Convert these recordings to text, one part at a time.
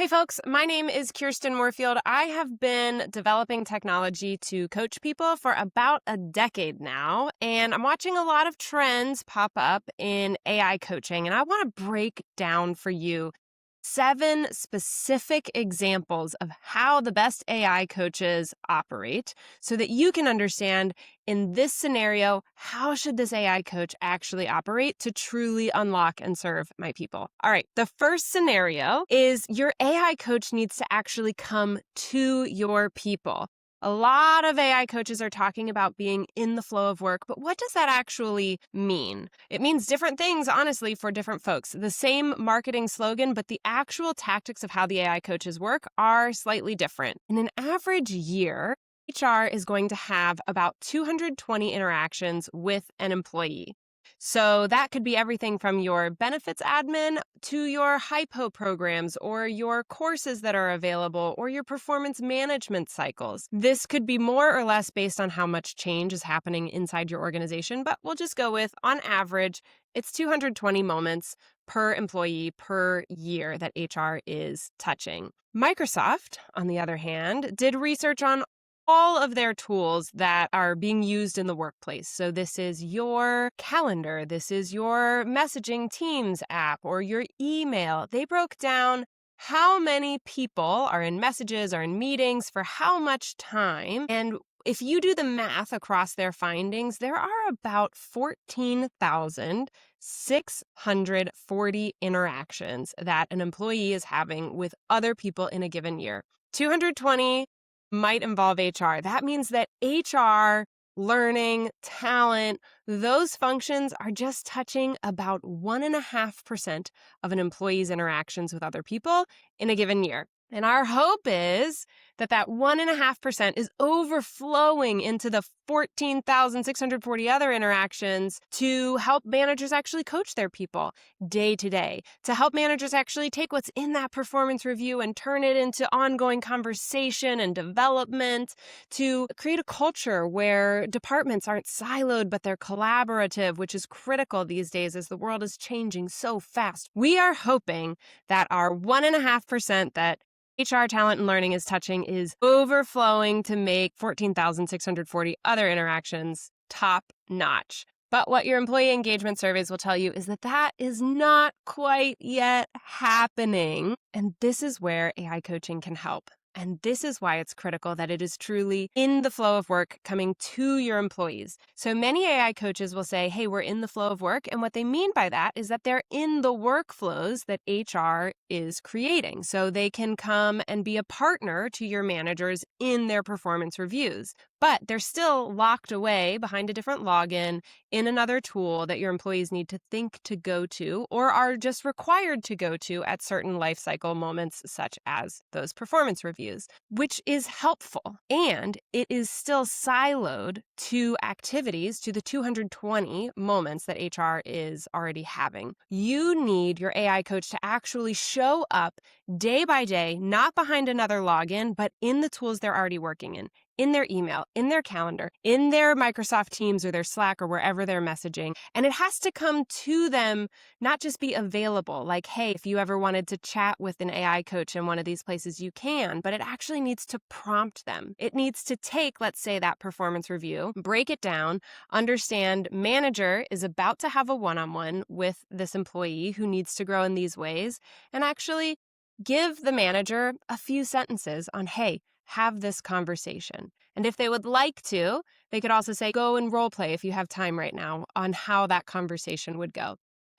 Hey folks, my name is Kirsten Moorefield. I have been developing technology to coach people for about a decade now, and I'm watching a lot of trends pop up in AI coaching, and I want to break down for you 7 specific examples of how the best AI coaches operate so that you can understand in this scenario, how should this AI coach actually operate to truly unlock and serve my people? All right, the first scenario is your AI coach needs to actually come to your people. A lot of AI coaches are talking about being in the flow of work, but what does that actually mean? It means different things, honestly, for different folks. The same marketing slogan, but the actual tactics of how the AI coaches work are slightly different. In an average year, HR is going to have about 220 interactions with an employee. So that could be everything from your benefits admin to your hypo programs or your courses that are available or your performance management cycles. This could be more or less based on how much change is happening inside your organization, but we'll just go with, on average, it's 220 moments per employee per year that HR is touching. Microsoft, on the other hand, did research on all of their tools that are being used in the workplace. So this is your calendar, this is your messaging Teams app, or your email. They broke down how many people are in messages or in meetings for how much time. And if you do the math across their findings, there are about 14,640 interactions that an employee is having with other people in a given year. 220 might involve HR. That means that HR, learning, talent, those functions are just touching about 1.5% of an employee's interactions with other people in a given year. And our hope is that 1.5% is overflowing into the 14,640 other interactions to help managers actually coach their people day to day, to help managers actually take what's in that performance review and turn it into ongoing conversation and development, to create a culture where departments aren't siloed, but they're collaborative, which is critical these days as the world is changing so fast. We are hoping that our 1.5% that HR talent and learning is touching is overflowing to make 14,640 other interactions top notch. But what your employee engagement surveys will tell you is that is not quite yet happening. And this is where AI coaching can help. And this is why it's critical that it is truly in the flow of work coming to your employees. So many AI coaches will say, hey, we're in the flow of work. And what they mean by that is that they're in the workflows that HR is creating. So they can come and be a partner to your managers in their performance reviews. But they're still locked away behind a different login in another tool that your employees need to think to go to or are just required to go to at certain life cycle moments, such as those performance reviews, which is helpful. And it is still siloed to activities, to the 220 moments that HR is already having. You need your AI coach to actually show up day by day, not behind another login, but in the tools they're already working in their email, in their calendar, in their Microsoft Teams or their Slack or wherever they're messaging. And it has to come to them, not just be available. Like, hey, if you ever wanted to chat with an AI coach in one of these places, you can, but it actually needs to prompt them. It needs to take, let's say, that performance review, break it down, understand manager is about to have a one-on-one with this employee who needs to grow in these ways, and actually give the manager a few sentences on, hey, have this conversation. And if they would like to, they could also say, go and role play if you have time right now on how that conversation would go.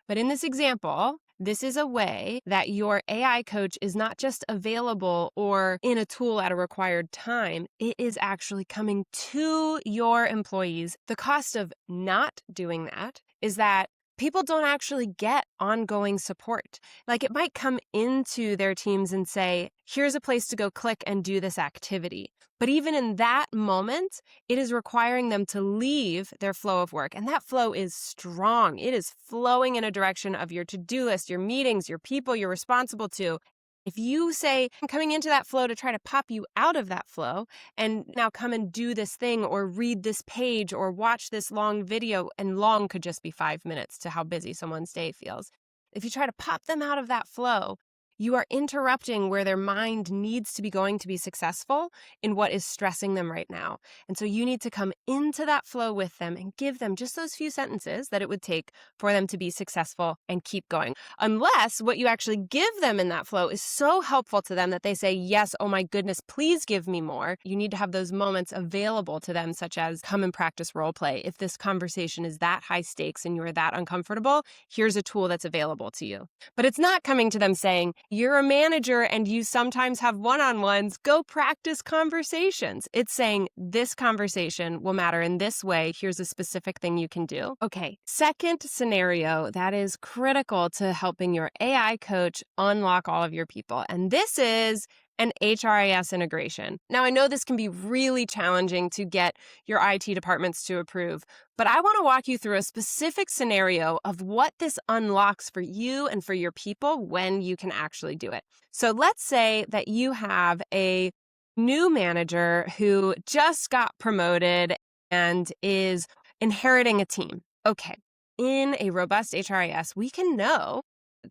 But in this example, this is a way that your AI coach is not just available or in a tool at a required time. It is actually coming to your employees. The cost of not doing that is that people don't actually get ongoing support. Like, it might come into their teams and say, here's a place to go click and do this activity. But even in that moment, it is requiring them to leave their flow of work. And that flow is strong. It is flowing in a direction of your to-do list, your meetings, your people you're responsible to. If you say, I'm coming into that flow to try to pop you out of that flow and now come and do this thing or read this page or watch this long video, and long could just be 5 minutes to how busy someone's day feels. If you try to pop them out of that flow, you are interrupting where their mind needs to be going to be successful in what is stressing them right now. And so you need to come into that flow with them and give them just those few sentences that it would take for them to be successful and keep going. Unless what you actually give them in that flow is so helpful to them that they say, yes, oh my goodness, please give me more. You need to have those moments available to them, such as come and practice role play. If this conversation is that high stakes and you're that uncomfortable, here's a tool that's available to you. But it's not coming to them saying, you're a manager and you sometimes have one-on-ones, go practice conversations. It's saying this conversation will matter in this way. Here's a specific thing you can do. Okay, second scenario that is critical to helping your AI coach unlock all of your people. And this is an HRIS integration. Now, I know this can be really challenging to get your IT departments to approve, but I want to walk you through a specific scenario of what this unlocks for you and for your people when you can actually do it. So let's say that you have a new manager who just got promoted and is inheriting a team. Okay, in a robust HRIS, we can know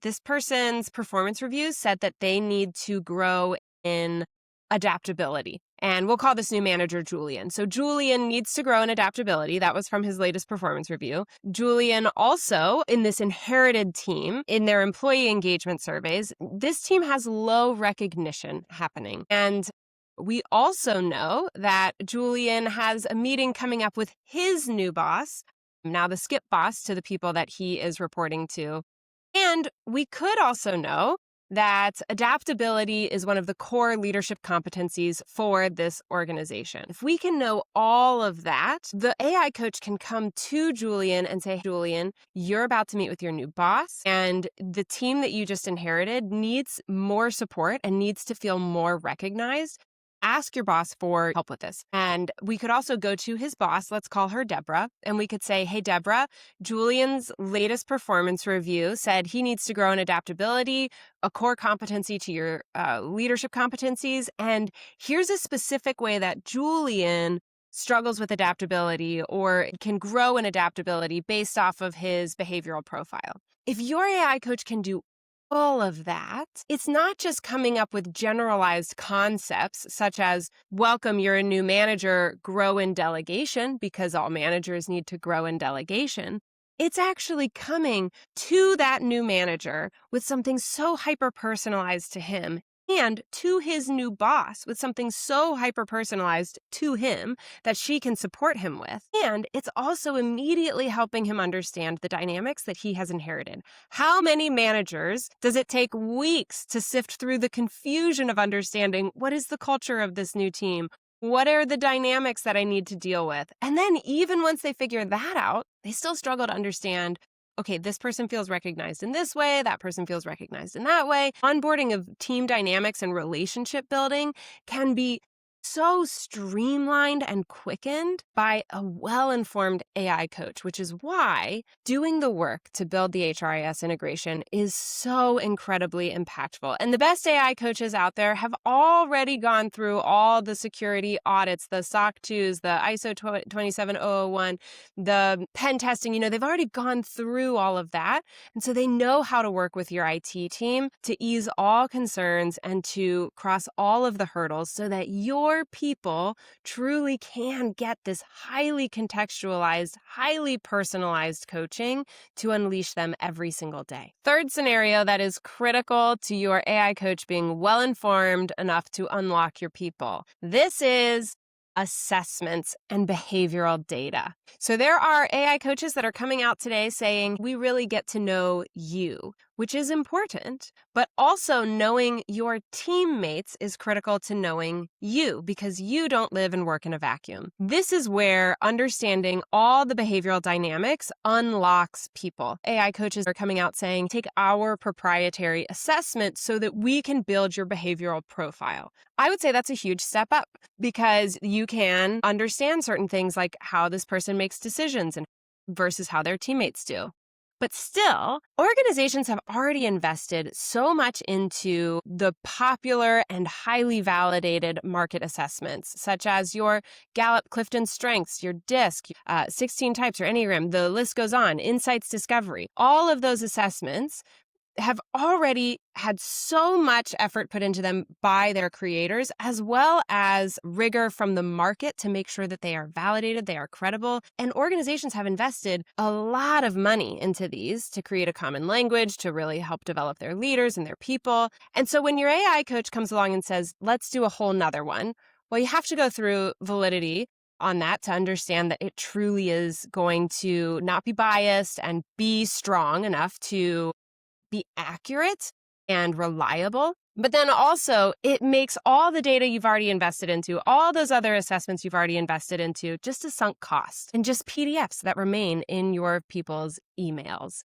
this person's performance reviews said that they need to grow in adaptability. And we'll call this new manager Julian. So Julian needs to grow in adaptability. That was from his latest performance review. Julian also, in this inherited team, in their employee engagement surveys, this team has low recognition happening. And we also know that Julian has a meeting coming up with his new boss, now the skip boss to the people that he is reporting to. And we could also know that adaptability is one of the core leadership competencies for this organization. If we can know all of that, the AI coach can come to Julian and say, Julian, you're about to meet with your new boss, and the team that you just inherited needs more support and needs to feel more recognized. Ask your boss for help with this. And we could also go to his boss, let's call her Deborah, and we could say, hey, Deborah, Julian's latest performance review said he needs to grow in adaptability, a core competency to your leadership competencies. And here's a specific way that Julian struggles with adaptability or can grow in adaptability based off of his behavioral profile. If your AI coach can do all of that, it's not just coming up with generalized concepts such as, welcome, you're a new manager, grow in delegation, because all managers need to grow in delegation. It's actually coming to that new manager with something so hyper-personalized to him and to his new boss with something so hyper-personalized to him that she can support him with. And it's also immediately helping him understand the dynamics that he has inherited. How many managers does it take weeks to sift through the confusion of understanding what is the culture of this new team? What are the dynamics that I need to deal with? And then even once they figure that out, they still struggle to understand, okay, this person feels recognized in this way, that person feels recognized in that way. Onboarding of team dynamics and relationship building can be so streamlined and quickened by a well-informed AI coach, which is why doing the work to build the HRIS integration is so incredibly impactful. And the best AI coaches out there have already gone through all the security audits, the SOC 2s, the ISO 27001, the pen testing. They've already gone through all of that. And so they know how to work with your IT team to ease all concerns and to cross all of the hurdles so that your people truly can get this highly contextualized, highly personalized coaching to unleash them every single day. Third scenario that is critical to your AI coach being well-informed enough to unlock your people. This is assessments and behavioral data. So there are AI coaches that are coming out today saying, we really get to know you, which is important, but also knowing your teammates is critical to knowing you because you don't live and work in a vacuum. This is where understanding all the behavioral dynamics unlocks people. AI coaches are coming out saying, take our proprietary assessment so that we can build your behavioral profile. I would say that's a huge step up because you can understand certain things like how this person makes decisions and versus how their teammates do. But still, organizations have already invested so much into the popular and highly validated market assessments, such as your Gallup-Clifton Strengths, your DISC, 16 types or Enneagram, the list goes on, Insights Discovery. All of those assessments have already had so much effort put into them by their creators, as well as rigor from the market to make sure that they are validated, they are credible. And organizations have invested a lot of money into these to create a common language, to really help develop their leaders and their people. And so when your AI coach comes along and says, let's do a whole nother one, well, you have to go through validity on that to understand that it truly is going to not be biased and be strong enough to be accurate and reliable. But then also it makes all the data you've already invested into, all those other assessments you've already invested into, just a sunk cost and just PDFs that remain in your people's emails.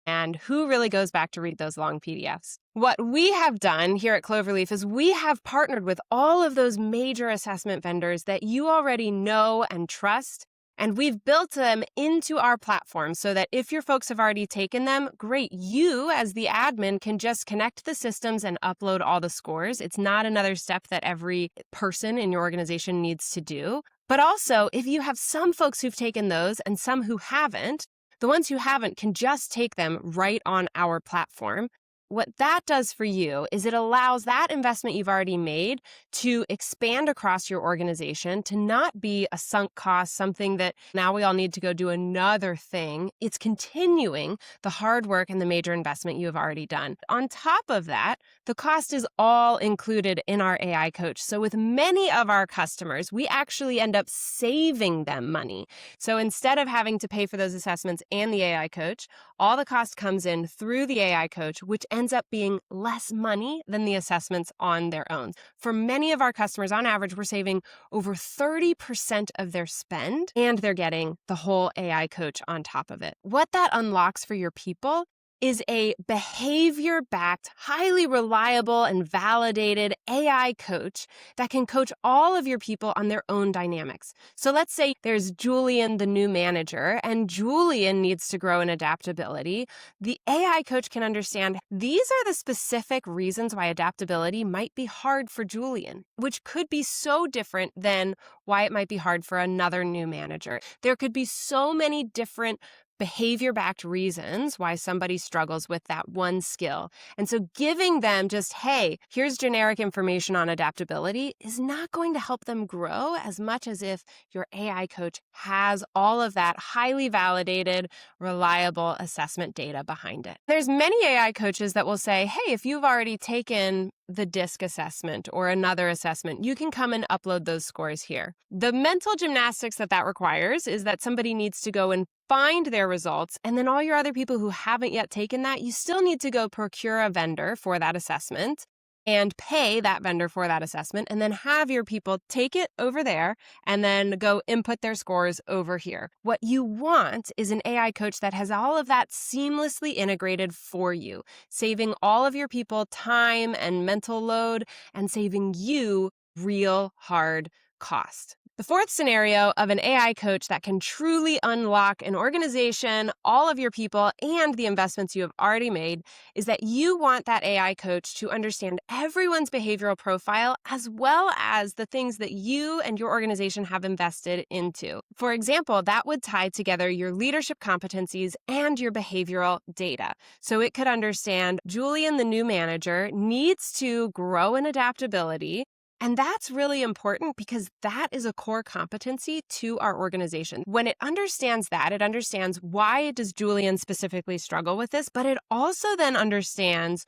And who really goes back to read those long PDFs? What we have done here at Cloverleaf is we have partnered with all of those major assessment vendors that you already know and trust. And we've built them into our platform so that if your folks have already taken them, great. You, as the admin, can just connect the systems and upload all the scores. It's not another step that every person in your organization needs to do. But also, if you have some folks who've taken those and some who haven't, the ones who haven't can just take them right on our platform. What that does for you is it allows that investment you've already made to expand across your organization, to not be a sunk cost, something that now we all need to go do another thing. It's continuing the hard work and the major investment you have already done. On top of that, the cost is all included in our AI coach. So with many of our customers, we actually end up saving them money. So instead of having to pay for those assessments and the AI coach, all the cost comes in through the AI coach, which ends up being less money than the assessments on their own. For many of our customers, on average, we're saving over 30% of their spend, and they're getting the whole AI coach on top of it. What that unlocks for your people is a behavior-backed, highly reliable and validated AI coach that can coach all of your people on their own dynamics. So let's say there's Julian, the new manager, and Julian needs to grow in adaptability. The AI coach can understand these are the specific reasons why adaptability might be hard for Julian, which could be so different than why it might be hard for another new manager. There could be so many different behavior-backed reasons why somebody struggles with that one skill. And so giving them just, hey, here's generic information on adaptability is not going to help them grow as much as if your AI coach has all of that highly validated, reliable assessment data behind it. There's many AI coaches that will say, hey, if you've already taken the DISC assessment or another assessment, you can come and upload those scores here. The mental gymnastics that requires is that somebody needs to go and find their results, and then all your other people who haven't yet taken that, you still need to go procure a vendor for that assessment and pay that vendor for that assessment, and then have your people take it over there and then go input their scores over here. What you want is an AI coach that has all of that seamlessly integrated for you, saving all of your people time and mental load and saving you real hard cost. The fourth scenario of an AI coach that can truly unlock an organization, all of your people, and the investments you have already made is that you want that AI coach to understand everyone's behavioral profile as well as the things that you and your organization have invested into. For example, that would tie together your leadership competencies and your behavioral data. So it could understand Julian, the new manager, needs to grow in adaptability. And that's really important because that is a core competency to our organization. When it understands that, it understands why does Julian specifically struggle with this, but it also then understands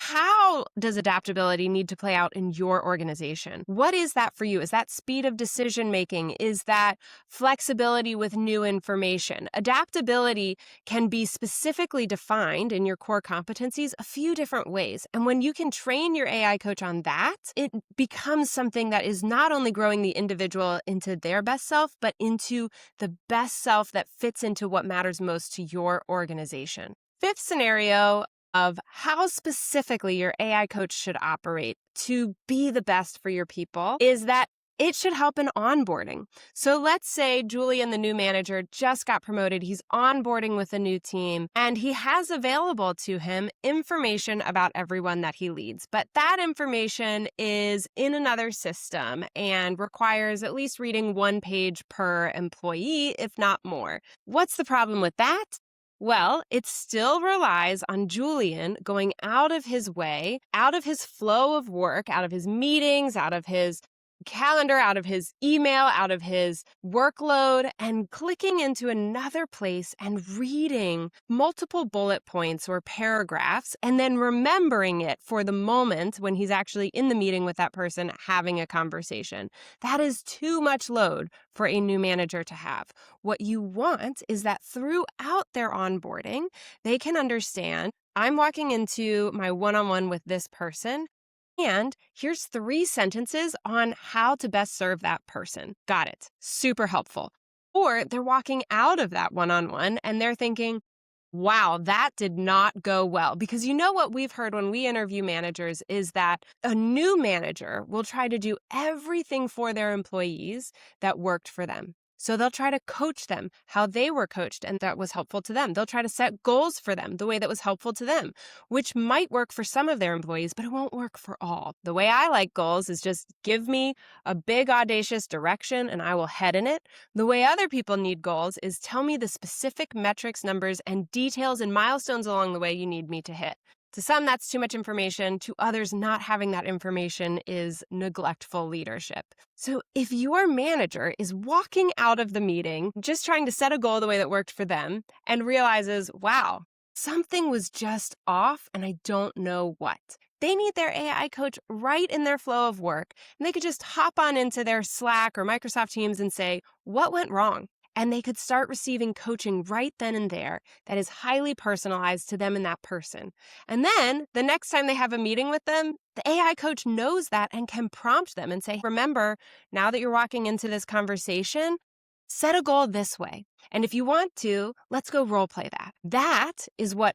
how does adaptability need to play out in your organization? What is that for you? Is that speed of decision making? Is that flexibility with new information? Adaptability can be specifically defined in your core competencies a few different ways. And when you can train your AI coach on that, it becomes something that is not only growing the individual into their best self, but into the best self that fits into what matters most to your organization. Fifth scenario of how specifically your AI coach should operate to be the best for your people is that it should help in onboarding. So let's say Julian, the new manager, just got promoted. He's onboarding with a new team, and he has available to him information about everyone that he leads. But that information is in another system and requires at least reading one page per employee, if not more. What's the problem with that? Well, it still relies on Julian going out of his way, out of his flow of work, out of his meetings, out of his calendar, out of his email, out of his workload, and clicking into another place and reading multiple bullet points or paragraphs, and then remembering it for the moment when he's actually in the meeting with that person having a conversation. That is too much load for a new manager to have. What you want is that throughout their onboarding, they can understand, I'm walking into my one-on-one with this person, and here's 3 sentences on how to best serve that person. Got it. Super helpful. Or they're walking out of that one-on-one and they're thinking, wow, that did not go well. Because you know what we've heard when we interview managers is that a new manager will try to do everything for their employees that worked for them. So they'll try to coach them how they were coached and that was helpful to them. They'll try to set goals for them the way that was helpful to them, which might work for some of their employees, but it won't work for all. The way I like goals is just give me a big, audacious direction and I will head in it. The way other people need goals is tell me the specific metrics, numbers, and details and milestones along the way you need me to hit. To some, that's too much information. To others, not having that information is neglectful leadership. So if your manager is walking out of the meeting, just trying to set a goal the way that worked for them, and realizes, wow, something was just off and I don't know what. They need their AI coach right in their flow of work, and they could just hop on into their Slack or Microsoft Teams and say, what went wrong? And they could start receiving coaching right then and there that is highly personalized to them and that person. And then the next time they have a meeting with them, the AI coach knows that and can prompt them and say, remember, now that you're walking into this conversation, set a goal this way. And if you want to, let's go role play that. That is what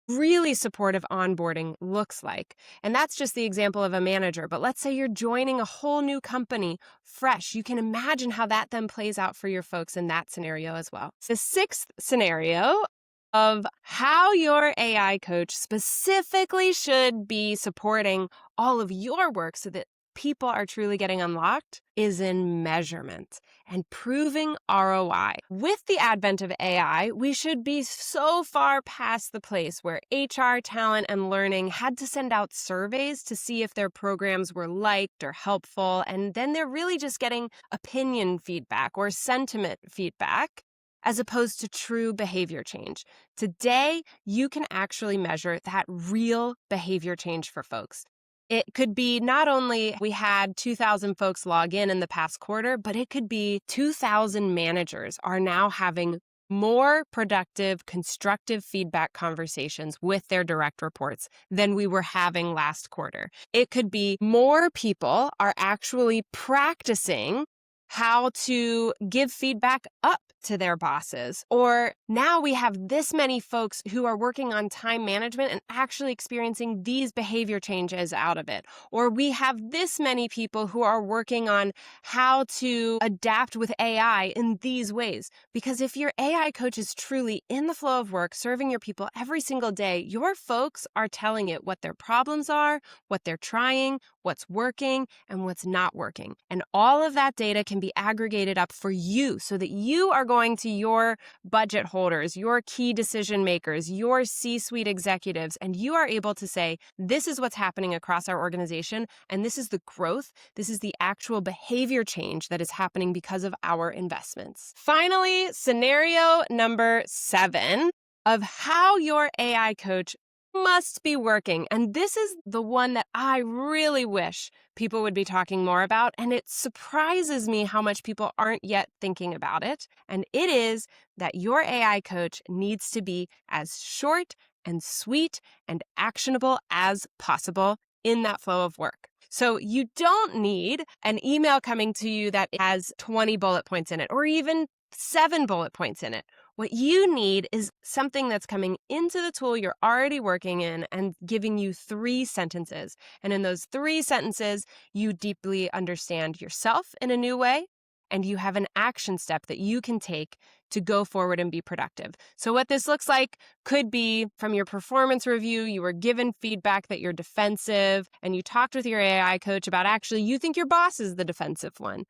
really supportive onboarding looks like. And that's just the example of a manager. But let's say you're joining a whole new company fresh. You can imagine how that then plays out for your folks in that scenario as well. The 6th scenario of how your AI coach specifically should be supporting all of your work so that people are truly getting unlocked is in measurement and proving ROI. With the advent of AI, we should be so far past the place where HR, talent, and learning had to send out surveys to see if their programs were liked or helpful, and then they're really just getting opinion feedback or sentiment feedback as opposed to true behavior change. Today, you can actually measure that real behavior change for folks. It could be not only we had 2,000 folks log in the past quarter, but it could be 2,000 managers are now having more productive, constructive feedback conversations with their direct reports than we were having last quarter. It could be more people are actually practicing how to give feedback up to their bosses. Or now we have this many folks who are working on time management and actually experiencing these behavior changes out of it. Or we have this many people who are working on how to adapt with AI in these ways. Because if your AI coach is truly in the flow of work, serving your people every single day, your folks are telling it what their problems are, what they're trying, what's working, and what's not working. And all of that data can be aggregated up for you so that you are going to your budget holders, your key decision makers, your C-suite executives, and you are able to say, this is what's happening across our organization, and this is the growth, this is the actual behavior change that is happening because of our investments. Finally, scenario number 7 of how your AI coach must be working. And this is the one that I really wish people would be talking more about. And it surprises me how much people aren't yet thinking about it. And it is that your AI coach needs to be as short and sweet and actionable as possible in that flow of work. So you don't need an email coming to you that has 20 bullet points in it or even 7 bullet points in it. What you need is something that's coming into the tool you're already working in and giving you 3 sentences. And in those 3 sentences, you deeply understand yourself in a new way, and you have an action step that you can take to go forward and be productive. So what this looks like could be from your performance review, you were given feedback that you're defensive, and you talked with your AI coach about actually you think your boss is the defensive one.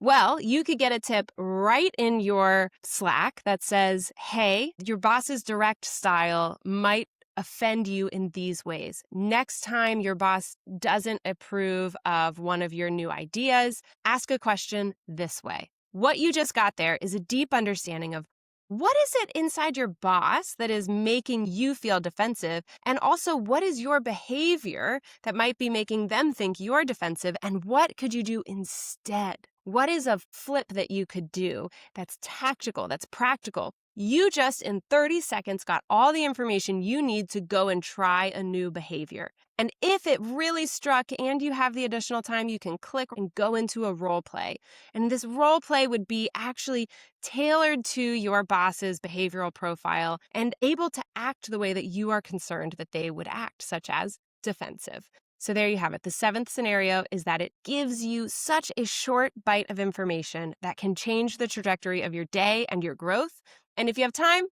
Well, you could get a tip right in your Slack that says, hey, your boss's direct style might offend you in these ways. Next time your boss doesn't approve of one of your new ideas, ask a question this way. What you just got there is a deep understanding of what is it inside your boss that is making you feel defensive? And also, what is your behavior that might be making them think you're defensive? And what could you do instead? What is a flip that you could do that's tactical, that's practical? You just, in 30 seconds, got all the information you need to go and try a new behavior. And if it really struck and you have the additional time, you can click and go into a role play. And this role play would be actually tailored to your boss's behavioral profile and able to act the way that you are concerned that they would act, such as defensive. So there you have it. The 7th scenario is that it gives you such a short bite of information that can change the trajectory of your day and your growth. And if you have time,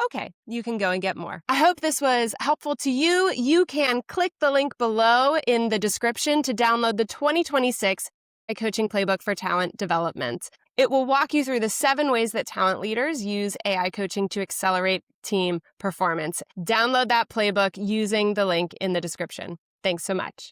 okay, you can go and get more. I hope this was helpful to you. You can click the link below in the description to download the 2026 AI Coaching Playbook for Talent Development. It will walk you through the 7 ways that talent leaders use AI coaching to accelerate team performance. Download that playbook using the link in the description. Thanks so much.